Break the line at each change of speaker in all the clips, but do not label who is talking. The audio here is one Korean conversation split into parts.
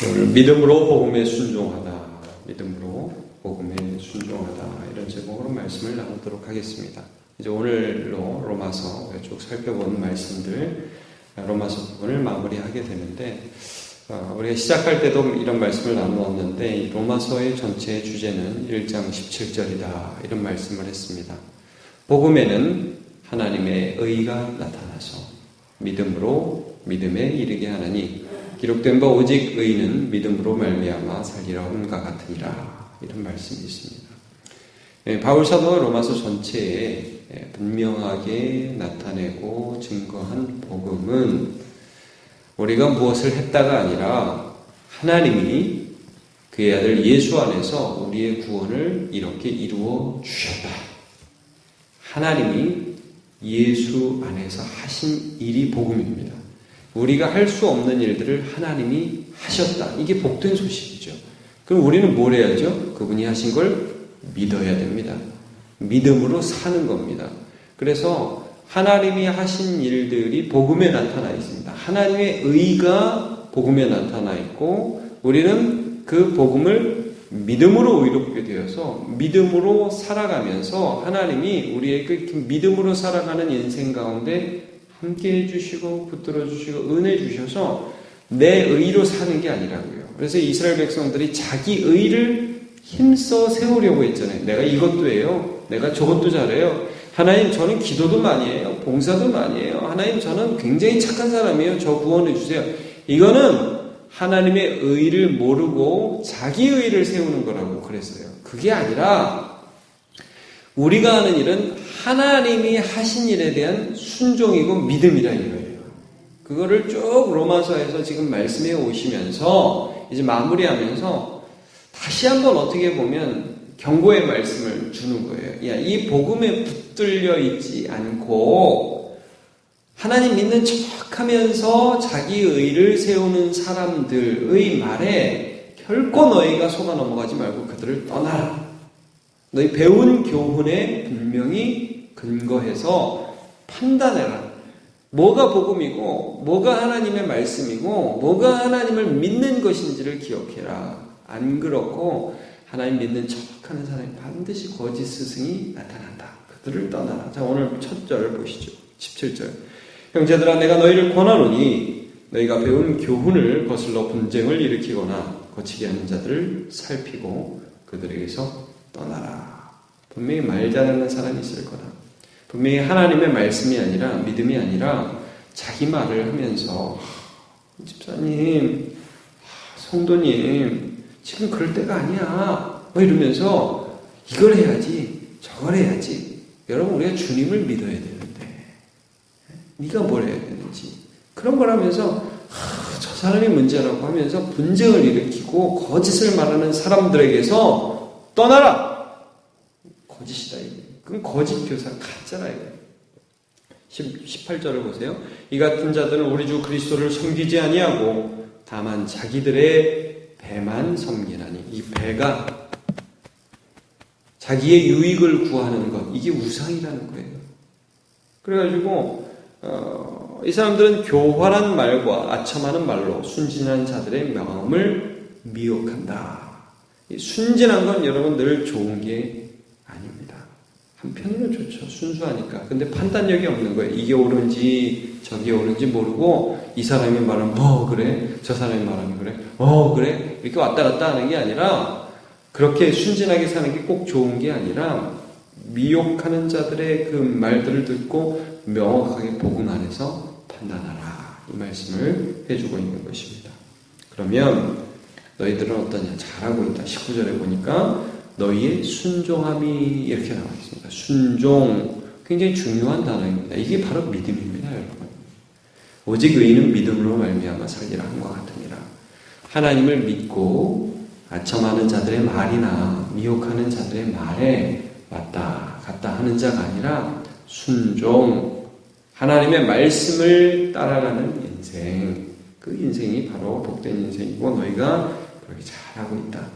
믿음으로 복음에 순종하다. 믿음으로 복음에 순종하다. 이런 제목으로 말씀을 나누도록 하겠습니다. 이제 오늘로 로마서 쭉 살펴본 말씀들, 로마서 부분을 마무리하게 되는데, 우리가 시작할 때도 이런 말씀을 나누었는데, 이 로마서의 전체의 주제는 1장 17절이다. 이런 말씀을 했습니다. 복음에는 하나님의 의가 나타나서 믿음으로 믿음에 이르게 하나니 기록된 바 오직 의는 믿음으로 말미암아 살리라 함과 같으니라. 이런 말씀이 있습니다. 바울 사도가 로마서 전체에 분명하게 나타내고 증거한 복음은 우리가 무엇을 했다가 아니라 하나님이 그의 아들 예수 안에서 우리의 구원을 이렇게 이루어 주셨다. 하나님이 예수 안에서 하신 일이 복음입니다. 우리가 할 수 없는 일들을 하나님이 하셨다. 이게 복된 소식이죠. 그럼 우리는 뭘 해야죠? 그분이 하신 걸 믿어야 됩니다. 믿음으로 사는 겁니다. 그래서 하나님이 하신 일들이 복음에 나타나 있습니다. 하나님의 의가 복음에 나타나 있고 우리는 그 복음을 믿음으로 의롭게 되어서 믿음으로 살아가면서 하나님이 우리에게 믿음으로 살아가는 인생 가운데 함께 해주시고 붙들어 주시고 은혜 주셔서 내 의로 사는 게 아니라고요. 그래서 이스라엘 백성들이 자기 의를 힘써 세우려고 했잖아요. 내가 이것도 해요. 내가 저것도 잘해요. 하나님 저는 기도도 많이 해요. 봉사도 많이 해요. 하나님 저는 굉장히 착한 사람이에요. 저 구원해 주세요. 이거는 하나님의 의를 모르고 자기 의를 세우는 거라고 그랬어요. 그게 아니라 우리가 하는 일은 하나님이 하신 일에 대한 순종이고 믿음이라 이거예요. 그거를 쭉 로마서에서 지금 말씀해 오시면서 이제 마무리하면서 다시 한번 어떻게 보면 경고의 말씀을 주는 거예요. 야, 이 복음에 붙들려 있지 않고 하나님 믿는 척하면서 자기 의를 세우는 사람들의 말에 결코 너희가 속아 넘어가지 말고 그들을 떠나라. 너희 배운 교훈에 분명히 근거해서 판단해라. 뭐가 복음이고 뭐가 하나님의 말씀이고 뭐가 하나님을 믿는 것인지를 기억해라. 안 그렇고 하나님 믿는 척하는 사람이 반드시 거짓 스승이 나타난다. 그들을 떠나라. 자, 오늘 첫 절을 보시죠. 17절. 형제들아 내가 너희를 권하노니 너희가 배운 교훈을 거슬러 분쟁을 일으키거나 거치게 하는 자들을 살피고 그들에게서 떠나라. 분명히 말 잘하는 사람이 있을 거다. 분명히 하나님의 말씀이 아니라 믿음이 아니라 자기 말을 하면서 집사님, 성도님 지금 그럴 때가 아니야 뭐 이러면서 이걸 해야지 저걸 해야지. 여러분 우리가 주님을 믿어야 되는데 네가 뭘 해야 되는지 그런 걸 하면서 저 사람이 문제라고 하면서 분쟁을 일으키고 거짓을 말하는 사람들에게서 떠나라. 거짓이다 이게. 그건 거짓 교사 가짜라 이거. 18절을 보세요. 이 같은 자들은 우리 주 그리스도를 섬기지 아니하고 다만 자기들의 배만 섬기나니. 이 배가 자기의 유익을 구하는 것, 이게 우상이라는 거예요. 그래가지고 이 사람들은 교활한 말과 아첨하는 말로 순진한 자들의 마음을 미혹한다. 이 순진한 건 여러분 늘 좋은 게 아닙니다. 한편으로는 좋죠. 순수하니까. 근데 판단력이 없는 거예요. 이게 옳은지 저게 옳은지 모르고 이 사람이 말하면 그래? 저 사람이 말하면 그래? 그래? 이렇게 왔다 갔다 하는 게 아니라 그렇게 순진하게 사는 게 꼭 좋은 게 아니라 미혹하는 자들의 그 말들을 듣고 명확하게 복음 안에서 판단하라. 이 말씀을 해주고 있는 것입니다. 그러면 너희들은 어떠냐? 잘하고 있다. 19절에 보니까 너희의 순종함이 이렇게 나와 있습니다. 순종, 굉장히 중요한 단어입니다. 이게 바로 믿음입니다, 여러분. 오직 의인은 믿음으로 말미암아 살리라 함과 같으니라. 하나님을 믿고 아첨하는 자들의 말이나 미혹하는 자들의 말에 왔다 갔다 하는 자가 아니라 순종, 하나님의 말씀을 따라가는 인생, 그 인생이 바로 복된 인생이고 너희가 그렇게 잘하고 있다.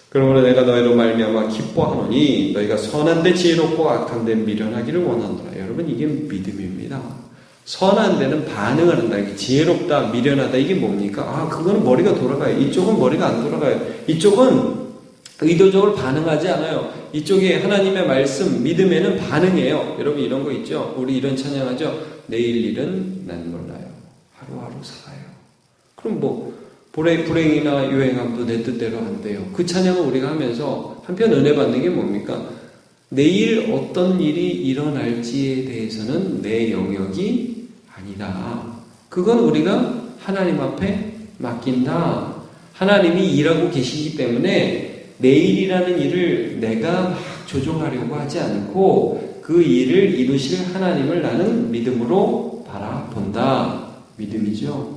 그러므로 내가 너희로 말미암아 기뻐하노니 너희가 선한데 지혜롭고 악한데 미련하기를 원하노라. 여러분 이게 믿음입니다. 선한 데는 반응을 한다. 이게 지혜롭다, 미련하다. 이게 뭡니까? 그거는 머리가 돌아가요. 이쪽은 머리가 안 돌아가요. 이쪽은 의도적으로 반응하지 않아요. 이쪽에 하나님의 말씀, 믿음에는 반응해요. 여러분 이런 거 있죠? 우리 이런 찬양하죠? 내일 일은 난 몰라요. 하루하루 살아요. 그럼 불행이나 유행함도 내 뜻대로 안 돼요. 그 찬양을 우리가 하면서 한편 은혜 받는 게 뭡니까? 내일 어떤 일이 일어날지에 대해서는 내 영역이 아니다. 그건 우리가 하나님 앞에 맡긴다. 하나님이 일하고 계시기 때문에 내일이라는 일을 내가 막 조종하려고 하지 않고 그 일을 이루실 하나님을 나는 믿음으로 바라본다. 믿음이죠.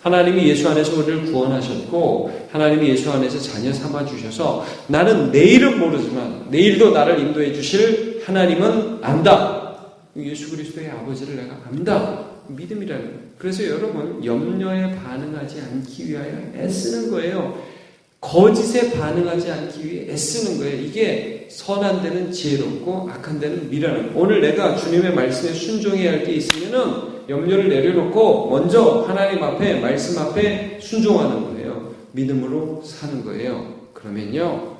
하나님이 예수 안에서 우리를 구원하셨고 하나님이 예수 안에서 자녀 삼아주셔서 나는 내일은 모르지만 내일도 나를 인도해 주실 하나님은 안다. 예수 그리스도의 아버지를 내가 안다. 믿음이라는 거예요. 그래서 여러분 염려에 반응하지 않기 위하여 애쓰는 거예요. 거짓에 반응하지 않기 위해 애쓰는 거예요. 이게 선한 데는 지혜롭고 악한 데는 미련한. 오늘 내가 주님의 말씀에 순종해야 할 게 있으면은 염려를 내려놓고 먼저 하나님 앞에 말씀 앞에 순종하는 거예요. 믿음으로 사는 거예요. 그러면요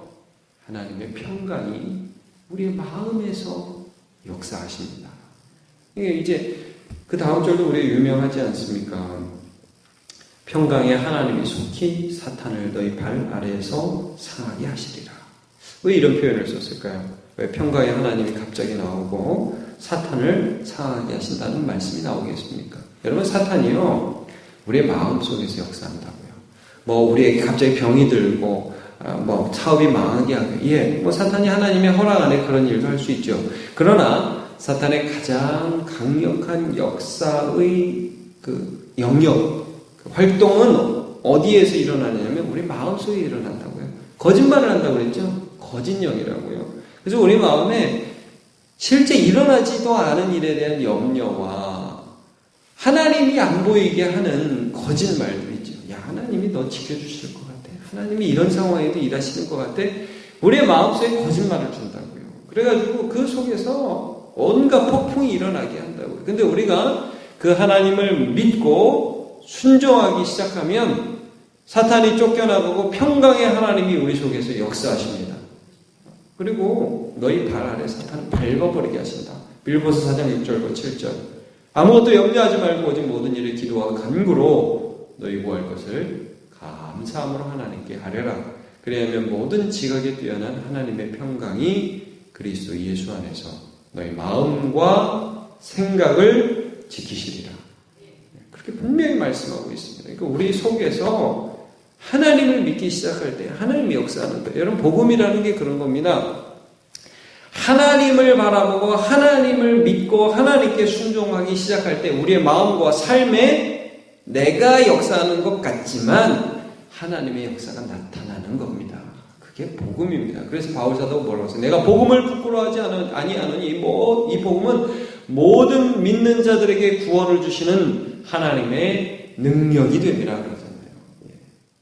하나님의 평강이 우리의 마음에서 역사하십니다. 이게 이제 그 다음 절도 우리 유명하지 않습니까? 평강에 하나님이 속히 사탄을 너희 발 아래에서 상하게 하시리라. 왜 이런 표현을 썼을까요? 왜 평강에 하나님이 갑자기 나오고 사탄을 상하게 하신다는 말씀이 나오겠습니까? 여러분 사탄이요 우리의 마음속에서 역사한다고요. 우리에게 갑자기 병이 들고 사업이 망하게 하고 사탄이 하나님의 허락 안에 그런 일도 할 수 있죠. 그러나 사탄의 가장 강력한 역사의 그 영역 활동은 어디에서 일어나냐면 우리 마음속에 일어난다고요. 거짓말을 한다고 그랬죠. 거짓령이라고요. 그래서 우리 마음에 실제 일어나지도 않은 일에 대한 염려와 하나님이 안 보이게 하는 거짓말들 있죠. 하나님이 너 지켜주실 것 같아. 하나님이 이런 상황에도 일하시는 것 같아. 우리의 마음속에 거짓말을 준다고요. 그래가지고 그 속에서 온갖 폭풍이 일어나게 한다고요. 근데 우리가 그 하나님을 믿고 순종하기 시작하면 사탄이 쫓겨나가고 평강의 하나님이 우리 속에서 역사하십니다. 그리고 너희 발 아래 사탄을 밟아버리게 하신다. 빌보서 4장 6절과 7절. 아무것도 염려하지 말고 오직 모든 일에 기도와 간구로 너희 구할 것을 감사함으로 하나님께 아뢰라. 그래야면 모든 지각에 뛰어난 하나님의 평강이 그리스도 예수 안에서 너희 마음과 생각을 지키시리라. 그렇게 분명히 말씀하고 있습니다. 그러니까 우리 속에서 하나님을 믿기 시작할 때 하나님이 역사하는 거예요. 여러분 복음이라는 게 그런 겁니다. 하나님을 바라보고 하나님을 믿고 하나님께 순종하기 시작할 때 우리의 마음과 삶에 내가 역사하는 것 같지만 하나님의 역사가 나타나는 겁니다. 그게 복음입니다. 그래서 바울사도가 뭐라고 했어요? 내가 복음을 부끄러워하지 아니하노니 이 복음은 모든 믿는 자들에게 구원을 주시는 하나님의 능력이 됩니다. 그러잖아요.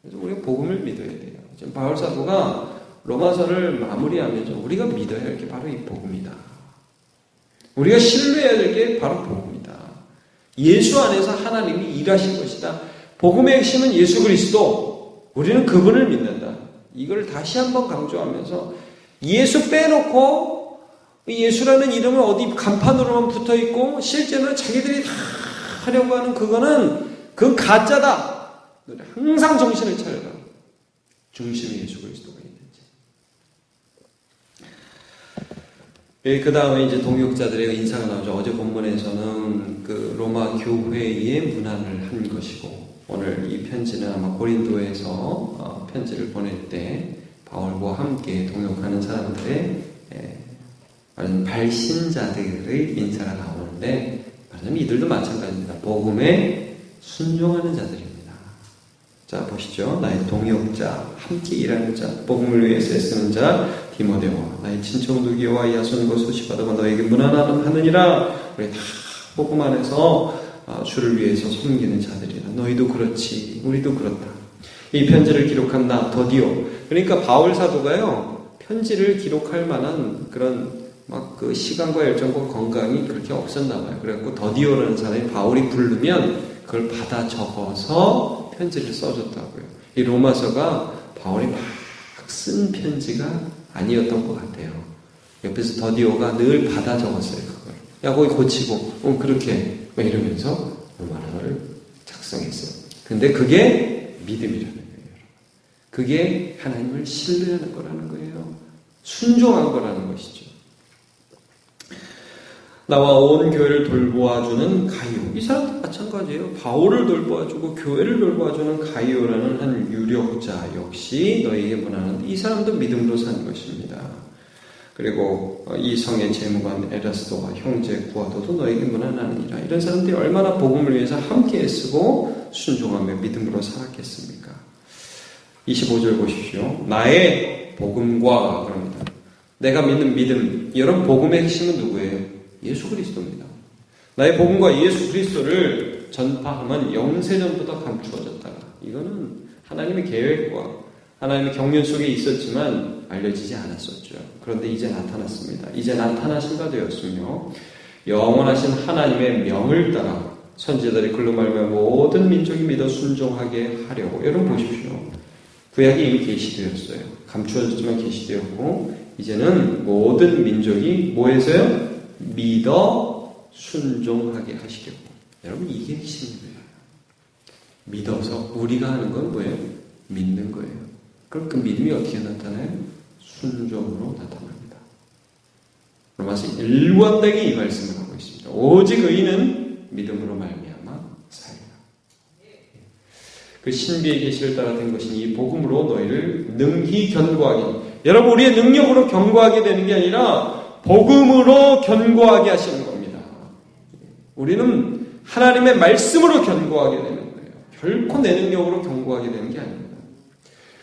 그래서 우리가 복음을 믿어야 돼요. 지금 바울사도가 로마서를 마무리하면서 우리가 믿어야 할 게 바로 이 복음이다. 우리가 신뢰해야 될 게 바로 복음이다. 예수 안에서 하나님이 일하신 것이다. 복음의 핵심은 예수 그리스도. 우리는 그분을 믿는다. 이걸 다시 한번 강조하면서 예수 빼놓고 예수라는 이름은 어디 간판으로만 붙어있고 실제로는 자기들이 다 하려고 하는 그건 가짜다. 항상 정신을 차려라. 중심에 예수 그리스도가 있는지. 그 다음에 이제 동역자들의 인사가 나오죠. 어제 본문에서는 그 로마 교회의 문안을 한 것이고 오늘 이 편지는 아마 고린도에서 편지를 보낼 때 바울과 함께 동역하는 사람들의 말하자면 발신자들의 인사가 나오는데 말하자면 이들도 마찬가지입니다. 복음에 순종하는 자들입니다. 자 보시죠. 나의 동역자, 함께 일하는 자, 복음을 위해서 애쓰는 자 디모데와 나의 친척 누기와 야손과 소식받아가 너에게 문안하느니라. 우리 다 복음 안에서 주를 위해서 섬기는 자들이라. 너희도 그렇지, 우리도 그렇다. 이 편지를 기록한 나 더디오. 그러니까 바울 사도가요 편지를 기록할 만한 그런 막 그 시간과 열정과 건강이 그렇게 없었나 봐요. 그래갖고 더디오라는 사람이 바울이 부르면 그걸 받아 적어서 편지를 써줬다고요. 이 로마서가 바울이 막 쓴 편지가 아니었던 것 같아요. 옆에서 더디오가 늘 받아 적었어요. 그걸. 야, 거기 고치고, 그렇게 막 이러면서 로마서를 작성했어요. 근데 그게 믿음이라는 거예요. 그게 하나님을 신뢰하는 거라는 거예요. 순종한 거라는 것이죠. 나와 온 교회를 돌보아주는 가이오. 이 사람도 마찬가지예요. 바울을 돌보아주고 교회를 돌보아주는 가이오라는 한 유력자 역시 너희에게 문하는데 이 사람도 믿음으로 산 것입니다. 그리고 이 성의 재무관 에라스도와 형제 구아도도 너희에게 문안하느니라. 이런 사람들이 얼마나 복음을 위해서 함께 애쓰고 순종하며 믿음으로 살았겠습니까? 25절 보십시오. 나의 복음과 그럽니다. 내가 믿는 믿음. 여러분 복음의 핵심은 누구예요? 예수 그리스도입니다. 나의 복음과 예수 그리스도를 전파하면 영세전부터 감추어졌다가 이거는 하나님의 계획과 하나님의 경륜 속에 있었지만 알려지지 않았었죠. 그런데 이제 나타났습니다. 이제 나타나신 바 되었으며 영원하신 하나님의 명을 따라 선지자들이 글로 말하며 모든 민족이 믿어 순종하게 하려고. 여러분 보십시오. 구약이 이미 계시되었어요. 감추어졌지만 계시되었고 이제는 모든 민족이 뭐해서요? 믿어 순종하게 하시려고. 여러분 이게 핵심이에요. 믿어서 우리가 하는 건 뭐예요? 믿는 거예요. 그럼 그 믿음이 어떻게 나타나요? 순종으로 나타납니다. 로마서 1권되게 이 말씀을 하고 있습니다. 오직 의인은 믿음으로 말미암아 살리라. 그 신비의 계시를 따라 된 것이니 이 복음으로 너희를 능히 견고하게. 여러분 우리의 능력으로 견고하게 되는 게 아니라 복음으로 견고하게 하시는 겁니다. 우리는 하나님의 말씀으로 견고하게 되는 거예요. 결코 내 능력으로 견고하게 되는 게 아닙니다.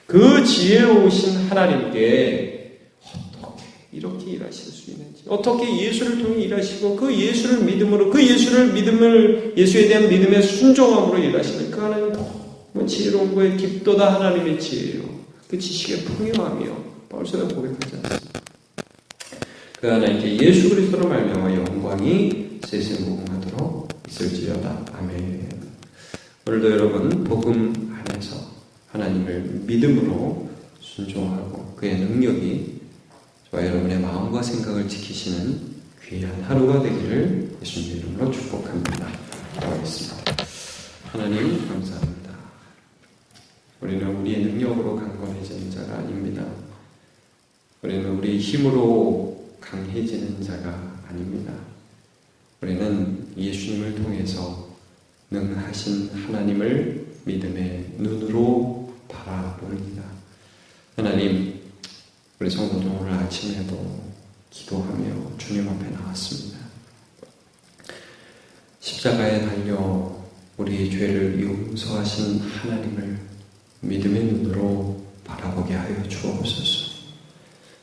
그 지혜로우신 하나님께 어떻게 이렇게 일하실 수 있는지, 어떻게 예수를 통해 일하시고 그 예수를 믿음으로, 그 예수에 대한 믿음의 순종함으로 일하시는 그 하나님 너무 지혜로운 거에 깊도다 하나님의 지혜요. 그 지식에 풍요하며 바울서가 고백하지 않습니다. 그 하나님께 예수 그리스도로 말미암아 영광이 세세무궁하도록 있을지어다. 아멘. 오늘도 여러분 복음 안에서 하나님을 믿음으로 순종하고 그의 능력이 저와 여러분의 마음과 생각을 지키시는 귀한 하루가 되기를 예수님 이름으로 축복합니다. 기도하겠습니다. 하나님 감사합니다. 우리는 우리의 능력으로 강건해지는 자가 아닙니다. 우리는 우리의 힘으로 강해지는 자가 아닙니다. 우리는 예수님을 통해서 능하신 하나님을 믿음의 눈으로 바라봅니다. 하나님, 우리 성도들 오늘 아침에도 기도하며 주님 앞에 나왔습니다. 십자가에 달려 우리의 죄를 용서하신 하나님을 믿음의 눈으로 바라보게 하여 주옵소서.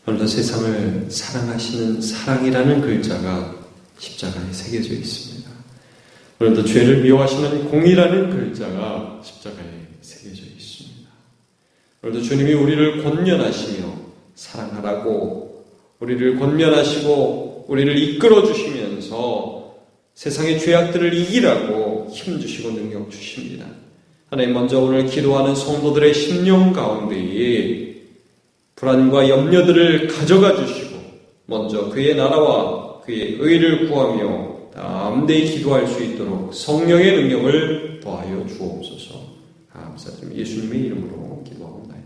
오늘도 세상을 사랑하시는 사랑이라는 글자가 십자가에 새겨져 있습니다. 오늘도 죄를 미워하시는 공이라는 글자가 십자가에 새겨져 있습니다. 오늘도 주님이 우리를 권면하시며 사랑하라고 우리를 권면하시고 우리를 이끌어 주시면서 세상의 죄악들을 이기라고 힘주시고 능력 주십니다. 하나님, 먼저 오늘 기도하는 성도들의 심령 가운데에 불안과 염려들을 가져가 주시고 먼저 그의 나라와 그의 의를 구하며 담대히 기도할 수 있도록 성령의 능력을 더하여 주옵소서. 감사드립니다. 예수님의 이름으로 기도하옵나이다.